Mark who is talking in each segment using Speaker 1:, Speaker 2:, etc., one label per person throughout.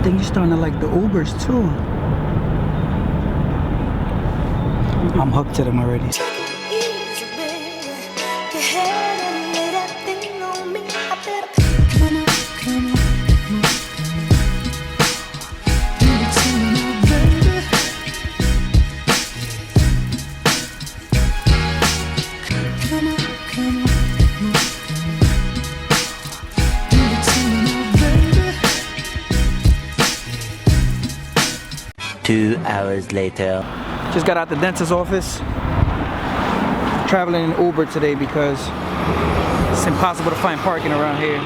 Speaker 1: think you're starting to like the Ubers too. I'm hooked to them already.
Speaker 2: Two hours later.
Speaker 1: Just got out the dentist's office. Traveling in Uber today because it's impossible to find parking around here.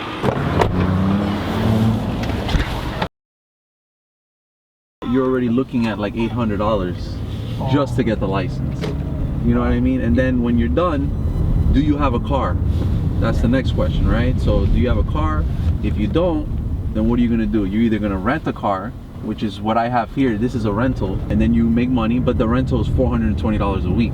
Speaker 3: You're already looking at like $800 just to get the license. You know what I mean? And then when you're done, do you have a car? That's the next question, right? So do you have a car? If you don't, then what are you gonna do? You're either gonna rent a car, which is what I have here. This is a rental, and then you make money, but the rental is $420 a week,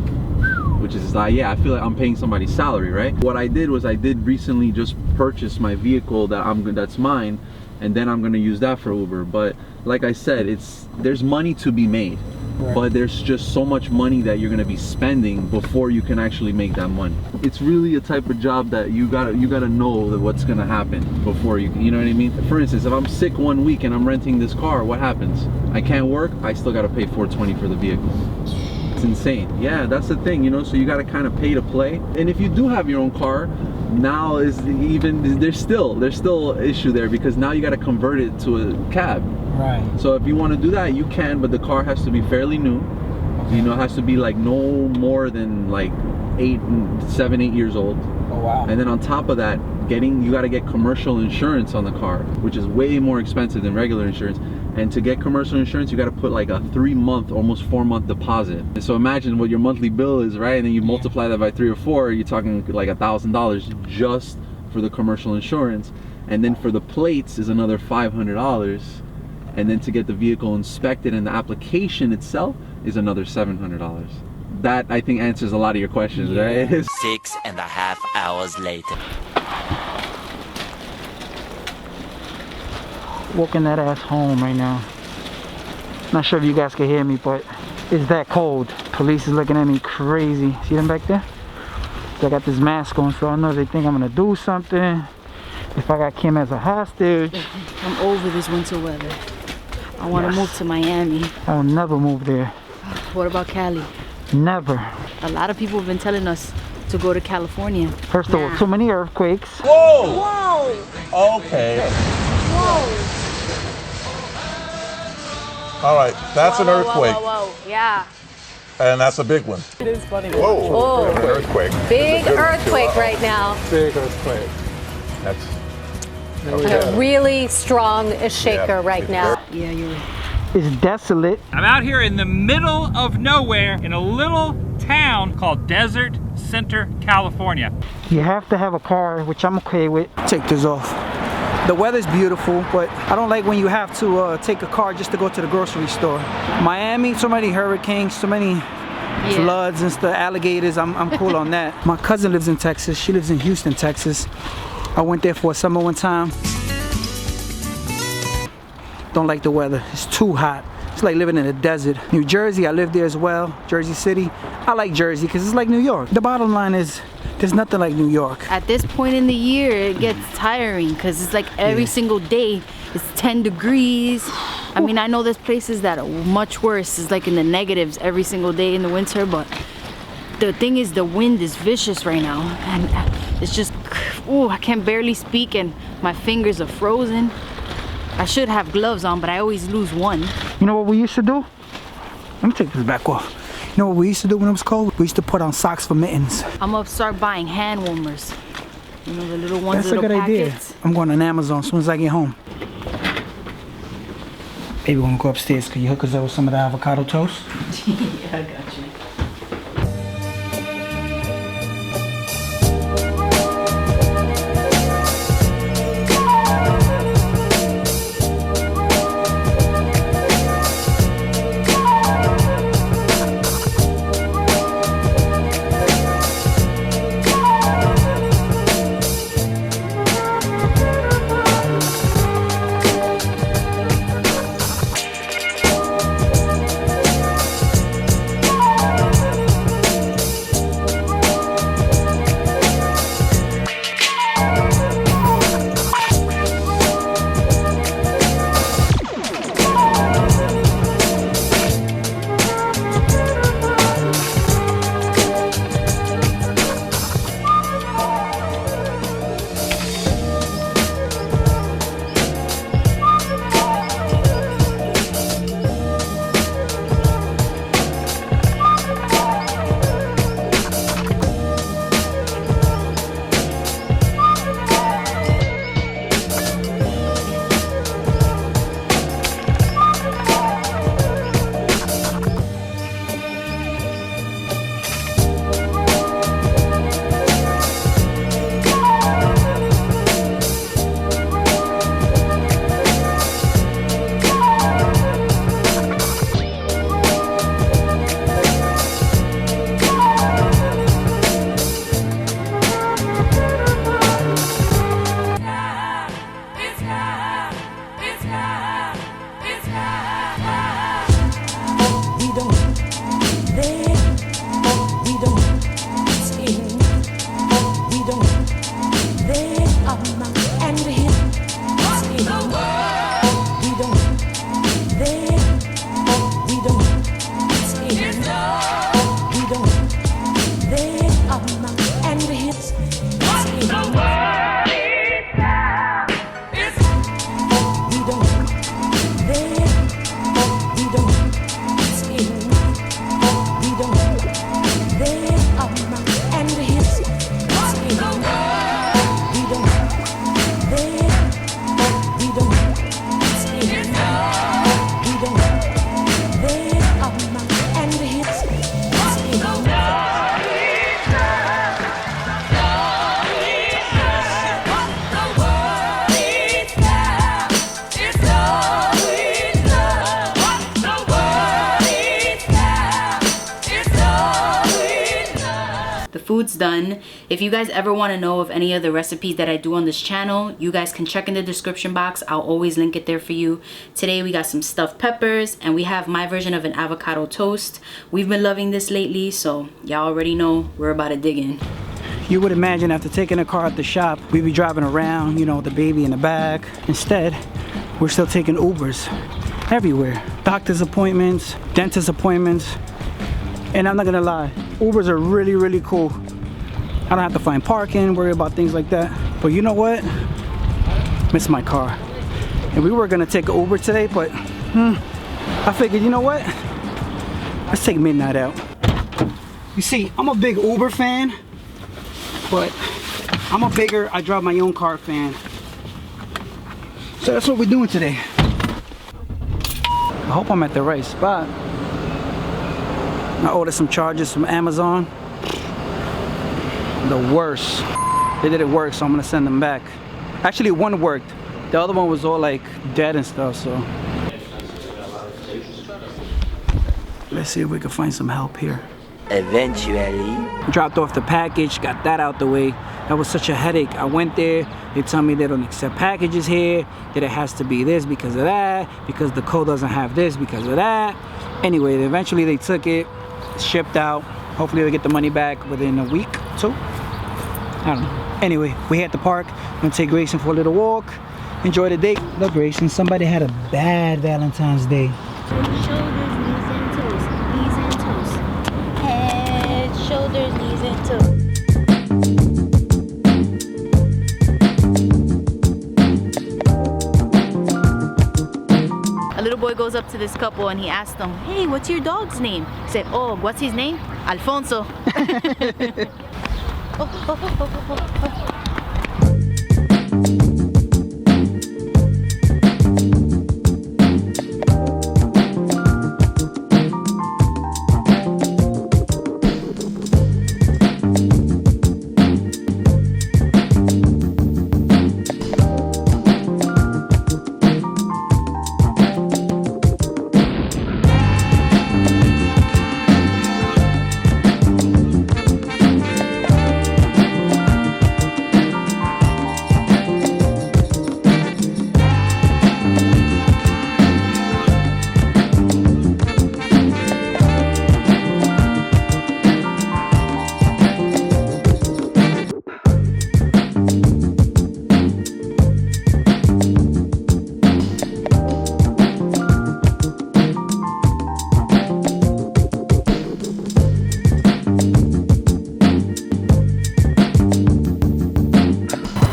Speaker 3: which is like, yeah, I feel like I'm paying somebody's salary, right? What I did was I did recently just purchase my vehicle that's mine, and then I'm gonna use that for Uber. But like I said, there's money to be made, right, but there's just so much money that you're gonna be spending before you can actually make that money. It's really a type of job that you gotta know that what's gonna happen before you know what I mean? For instance, if I'm sick 1 week and I'm renting this car, what happens? I can't work, I still gotta pay $420 for the vehicle. It's insane. Yeah, that's the thing, you know, so you gotta kind of pay to play. And if you do have your own car, now there's still issue there, because now you gotta convert it to a cab.
Speaker 1: Right.
Speaker 3: So if you want to do that, you can, but the car has to be fairly new. Okay. You know, it has to be like no more than like 7, 8 years old.
Speaker 1: Oh wow. And
Speaker 3: then on top of that, you got to get commercial insurance on the car, which is way more expensive than regular insurance. And to get commercial insurance, you got to put like a 3-month, almost 4-month deposit. And so imagine what your monthly bill is, right? And then you multiply that by 3 or 4, you're talking like $1,000 just for the commercial insurance. And then for the plates is another $500. And then to get the vehicle inspected and the application itself is another $700. That, I think, answers a lot of your questions, right?
Speaker 2: 6.5 hours later.
Speaker 1: Walking that ass home right now. Not sure if you guys can hear me, but it's that cold. Police is looking at me crazy. See them back there? So I got this mask on, so I know they think I'm gonna do something. If I got Kim as a hostage.
Speaker 4: I'm over this winter weather. I want to move to Miami.
Speaker 1: I'll never move there.
Speaker 4: What about Cali?
Speaker 1: Never.
Speaker 4: A lot of people have been telling us to go to California.
Speaker 1: First of all, too many earthquakes.
Speaker 3: Whoa!
Speaker 5: Whoa!
Speaker 3: Okay.
Speaker 5: Whoa!
Speaker 6: All right, that's an earthquake.
Speaker 5: Whoa. Yeah.
Speaker 6: And that's a big one.
Speaker 1: It is funny.
Speaker 6: Whoa,
Speaker 5: Oh.
Speaker 6: an earthquake.
Speaker 5: Big earthquake right now.
Speaker 1: Big earthquake.
Speaker 6: That's
Speaker 5: A really strong shaker right now.
Speaker 4: Yeah, you're right.
Speaker 1: It's desolate.
Speaker 7: I'm out here in the middle of nowhere in a little town called Desert Center, California.
Speaker 1: You have to have a car, which I'm okay with. Take this off. The weather's beautiful, but I don't like when you have to take a car just to go to the grocery store. Miami, so many hurricanes, so many floods and stuff, alligators. I'm cool on that. My cousin lives in Texas. She lives in Houston, Texas. I went there for a summer one time. Don't like the weather. It's too hot. It's like living in a desert. New Jersey, I lived there as well. Jersey City. I like Jersey because it's like New York. The bottom line is, there's nothing like New York.
Speaker 4: At this point in the year, it gets tiring because it's like every single day it's 10 degrees. I mean, I know there's places that are much worse. It's like in the negatives every single day in the winter, but the thing is the wind is vicious right now. And it's just, oh, I can barely speak and my fingers are frozen. I should have gloves on, but I always lose one.
Speaker 1: You know what we used to do? Let me take this back off. You know what we used to do when it was cold? We used to put on socks for mittens.
Speaker 4: I'm gonna start buying hand warmers. You know, the little ones,
Speaker 1: That's a good
Speaker 4: packets.
Speaker 1: idea. I'm going on Amazon as soon as I get home. Baby, wanna go upstairs? Could you hook us up with some of the avocado toast?
Speaker 4: Yeah, I got you. food's done. If you guys ever want to know of any of the recipes that I do on this channel, you guys can check in the description box. I'll always link it there for you. Today we got some stuffed peppers and we have my version of an avocado toast. We've been loving this lately, so y'all already know we're about to dig in.
Speaker 1: You would imagine after taking a car at the shop, we'd be driving around, you know, with the baby in the back. Instead, we're still taking Ubers everywhere. Doctor's appointments, dentist appointments. And I'm not gonna lie, Ubers are really, really cool. I don't have to find parking, worry about things like that. But you know what? Miss my car. And we were gonna take an Uber today, but I figured, you know what? Let's take midnight out. You see, I'm a big Uber fan, but I'm a bigger I drive my own car fan. So that's what we're doing today. I hope I'm at the right spot. I ordered some chargers from Amazon. The worst. They didn't work, so I'm gonna send them back. Actually, one worked. The other one was all like dead and stuff, so. Let's see if we can find some help here.
Speaker 2: Eventually.
Speaker 1: Dropped off the package, got that out the way. That was such a headache. I went there, they tell me they don't accept packages here, that it has to be this because of that, because the code doesn't have this because of that. Anyway, eventually they took it, shipped out. Hopefully they get the money back within a week, so. I don't know. Anyway, we at the park. I'm gonna take Grayson for a little walk. Enjoy the day. Look, Grayson, somebody had a bad Valentine's Day.
Speaker 8: Shoulders, knees, and toes. Knees and toes. Head, shoulders, knees, and toes.
Speaker 4: A little boy goes up to this couple and he asks them, "Hey, what's your dog's name?" He said, "Oh, what's his name? Alfonso."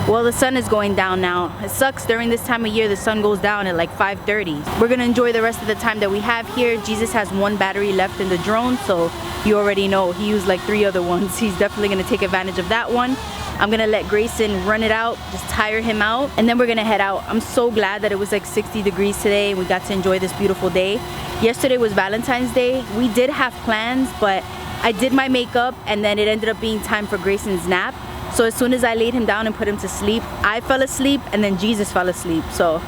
Speaker 4: Well, the sun is going down now. It sucks during this time of year, the sun goes down at like 5:30. We're gonna enjoy the rest of the time that we have here. Jesus has one battery left in the drone, so you already know he used like 3 other ones. He's definitely gonna take advantage of that one. I'm gonna let Grayson run it out, just tire him out, and then we're gonna head out. I'm so glad that it was like 60 degrees today and we got to enjoy this beautiful day. Yesterday was Valentine's Day. We did have plans, but I did my makeup and then it ended up being time for Grayson's nap. So as soon as I laid him down and put him to sleep, I fell asleep and then Jesus fell asleep. So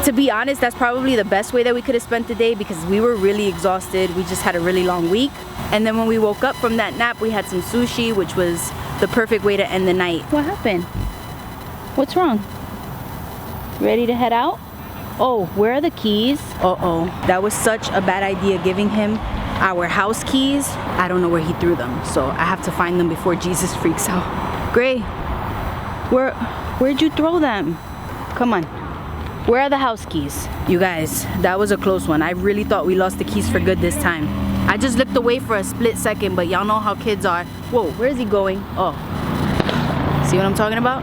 Speaker 4: to be honest, that's probably the best way that we could have spent the day because we were really exhausted. We just had a really long week. And then when we woke up from that nap, we had some sushi, which was the perfect way to end the night. What happened? What's wrong? Ready to head out? Oh, where are the keys? Uh-oh, that was such a bad idea giving him our house keys. I don't know where he threw them, so I have to find them before Jesus freaks out. Gray, where'd you throw them? Come on. Where are the house keys? You guys, that was a close one. I really thought we lost the keys for good this time. I just looked away for a split second, but y'all know how kids are. Whoa, where is he going? Oh, see what I'm talking about?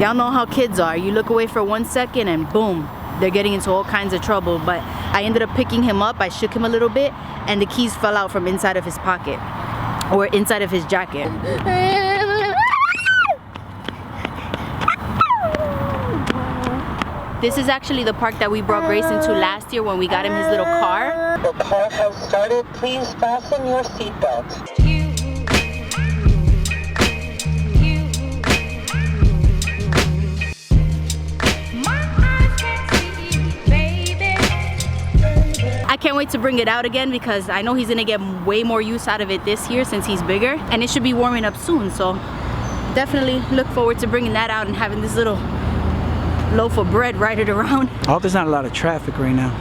Speaker 4: Y'all know how kids are. You look away for 1 second and boom, they're getting into all kinds of trouble. But I ended up picking him up. I shook him a little bit and the keys fell out from inside of his pocket or inside of his jacket. This is actually the park that we brought Grayson to last year when we got him his little car.
Speaker 9: The car has started. Please fasten your seatbelt.
Speaker 4: I can't wait to bring it out again because I know he's gonna get way more use out of it this year since he's bigger, and it should be warming up soon. So definitely look forward to bringing that out and having this little loaf of bread ride it around.
Speaker 1: I hope there's not a lot of traffic right now.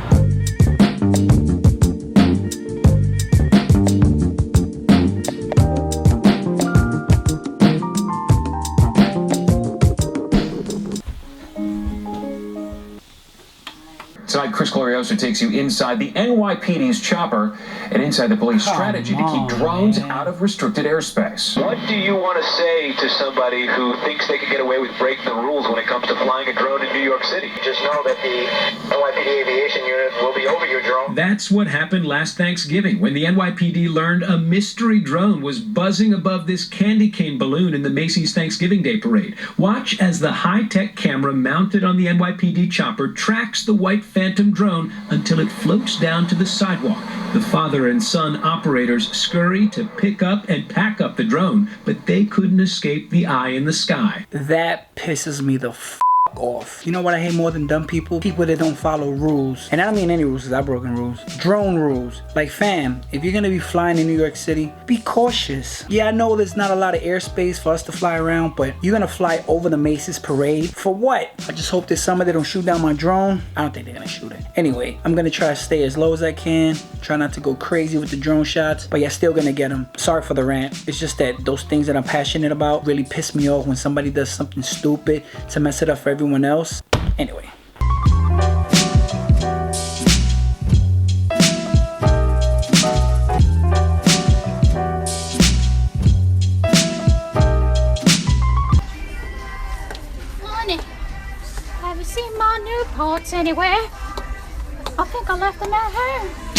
Speaker 10: Tonight, Chris Glorioso takes you inside the NYPD's chopper and inside the police strategy to keep drones out of restricted airspace.
Speaker 11: What do you want to say to somebody who thinks they can get away with breaking the rules when it comes to flying a drone in New York City? Just know that the NYPD aviation unit will be over your drone.
Speaker 10: That's what happened last Thanksgiving when the NYPD learned a mystery drone was buzzing above this candy cane balloon in the Macy's Thanksgiving Day Parade. Watch as the high-tech camera mounted on the NYPD chopper tracks the white Phantom drone until it floats down to the sidewalk. The father and son operators scurry to pick up and pack up the drone, but they couldn't escape the eye in the sky.
Speaker 1: That pisses me the f off. You know what I hate more than dumb people? People that don't follow rules. And I don't mean any rules, because I've broken rules. Drone rules. Like, fam, if you're gonna be flying in New York City, be cautious. Yeah, I know there's not a lot of airspace for us to fly around, but you're gonna fly over the Macy's parade. For what? I just hope this summer they don't shoot down my drone. I don't think they're gonna shoot it. Anyway, I'm gonna try to stay as low as I can. Try not to go crazy with the drone shots, but yeah, still gonna get them. Sorry for the rant. It's just that those things that I'm passionate about really piss me off when somebody does something stupid to mess it up for everyone else. Anyway.
Speaker 8: Honey, have you seen my new parts anywhere? I think I left them at home.